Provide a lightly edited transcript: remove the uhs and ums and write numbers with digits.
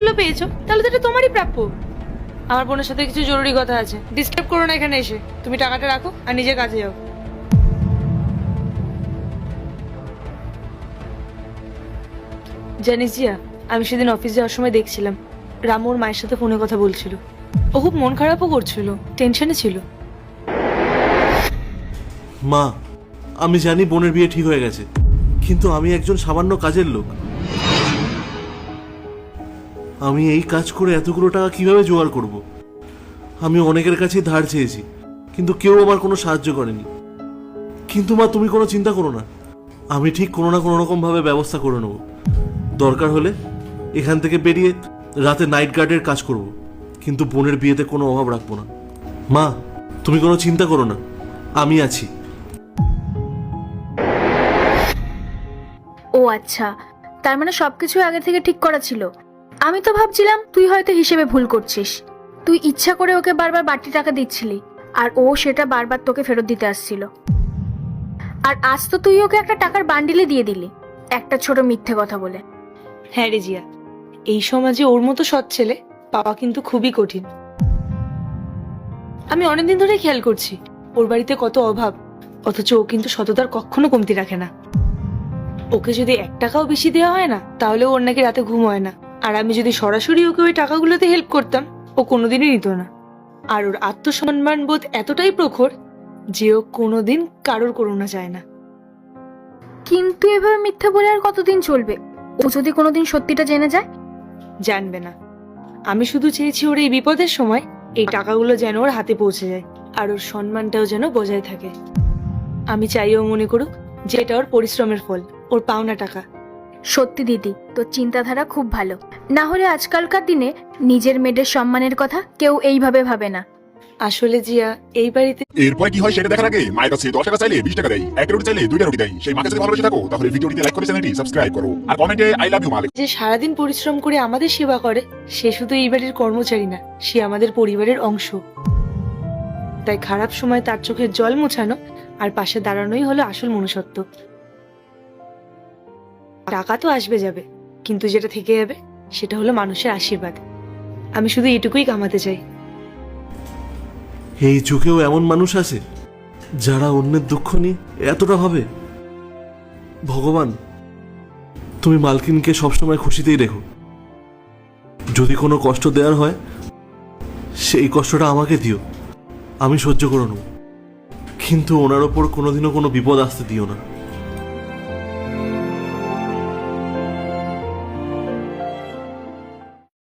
পেয়েছো তাহলে তো এটা তোমারই প্রাপ্য। আমার বোনের সাথে কিছু জরুরি কথা আছে, ডিস্টার্ব করো না এখানে এসে। তুমি টাকাটা রাখো আর নিজের কাজে যাও। জানিস জিয়া, আমি সেদিন অফিস যাওয়ার সময় দেখছিলাম রামু ওর মায়ের সাথে ফোনে কথা বলছিল। ও খুব মন খারাপও করছিল, টেনশনে ছিল। মা, আমি জানি বোনের বিয়ে ঠিক হয়ে গেছে, কিন্তু আমি একজন সামান্য কাজের লোক। আমি এই কাজ করে এতগুলো টাকা কিভাবে জোগাড় করব? আমি অনেকের কাছেই ধার চেয়েছি, কিন্তু কেউ আমার কোনো সাহায্য করেনি। কিন্তু মা, তুমি কোনো চিন্তা করো না, আমি ঠিক কোনো না কোনো রকম ভাবে ব্যবস্থা করে নেব। দরকার হলে এখান থেকে বেরিয়ে রাতে নাইট গার্ডের কাজ করব, কিন্তু বোনের বিয়েতে কোনো অভাব রাখবো না। মা, তুমি কোনো চিন্তা করো না, আমি আছি। ও আচ্ছা, তার মানে সবকিছু আগে থেকে ঠিক করা ছিল। আমি তো ভাবছিলাম তুই হয়তো হিসেবে ভুল করছিস। তুই ইচ্ছা করে ওকে বারবার বাড়তি টাকা দিচ্ছিলি, আর ও সেটা বারবার তোকে ফেরত দিতে আসছিল। আর আজ তো তুই ওকে একটা টাকার বান্ডিলে দিয়ে দিলি, একটা ছোট মিথ্যে কথা বলে। হ্যাঁ রে জিয়া, এই সমাজে ওর মতো সৎ ছেলে পাওয়া কিন্তু খুবই কঠিন। আমি অনেকদিন ধরে খেয়াল করছি ওর বাড়িতে কত অভাব, অথচ ও কিন্তু সততার কখনো কমতি রাখে না। ওকে যদি 1 টাকাও বেশি দেওয়া হয় না, তাহলে ওর নাকি রাতে ঘুম হয় না। আর আমি যদি সরাসরি ওকে ওই টাকাগুলোতে হেল্প করতাম, ও কোনোদিনই নিত না। আর ওর আত্মসম্মান বোধ এতটাই প্রখর যে ও কোনোদিন কারোর করুণা চায় না। কিন্তু এভাবে মিথ্যে বলে আর কতদিন চলবে? ও যদি কোনোদিন সত্যিটা জেনে যায়? জানবে না। আমি শুধু চেয়েছি ওর এই বিপদের সময় এই টাকাগুলো যেন ওর হাতে পৌঁছে যায়, আর ওর সম্মানটাও যেন বজায় থাকে। আমি চাই ও মনে করুক যে এটা ওর পরিশ্রমের ফল, ওর পাওনা টাকা। সত্যি দিদি, তোর চিন্তাধারা খুব ভালো। না হলে আজকালকার দিনে নিজের মেয়েদের সম্মানের কথা কেউ এইভাবে ভাবে না। আসলে জিয়া, এই বাড়িতে এরপরে কি হয় সেটা দেখার আগে মায়ের কাছে 10 টাকা চাইলে 20 টাকা দেয়, 1 রুটি চাইলে 2টা রুটি দেয়। সেই মাকে যদি ভালোবেসে থাকো তাহলে ভিডিওটিতে লাইক করে চ্যানেলটি সাবস্ক্রাইব করো আর কমেন্টে আই লাভ ইউ মা। যে সারাদিন পরিশ্রম করে আমাদের সেবা করে, সে শুধু এই বাড়ির কর্মচারী না, সে আমাদের পরিবারের অংশ। তাই খারাপ সময় তার চোখের জল মোছানো আর পাশে দাঁড়ানোই হলো আসল মনুষ্যত্ব। টাকা তো আসবে যাবে, কিন্তু যেটা থেকে যাবে সেটা হলো মানুষের আশীর্বাদ। আমি শুধু এটুকুই কামাতে চাই। এই যুগেও এমন মানুষ আছে যারা অন্যের দুঃখ নিয়ে এতটা ভাবে। ভগবান, তুমি মালকিনকে সবসময় খুশিতেই রেখো। যদি কোনো কষ্ট দেওয়ার হয়, সেই কষ্টটা আমাকে দিও, আমি সহ্য করে নেব, কিন্তু ওনার ওপর কোনোদিনও কোনো বিপদ আসতে দিও না।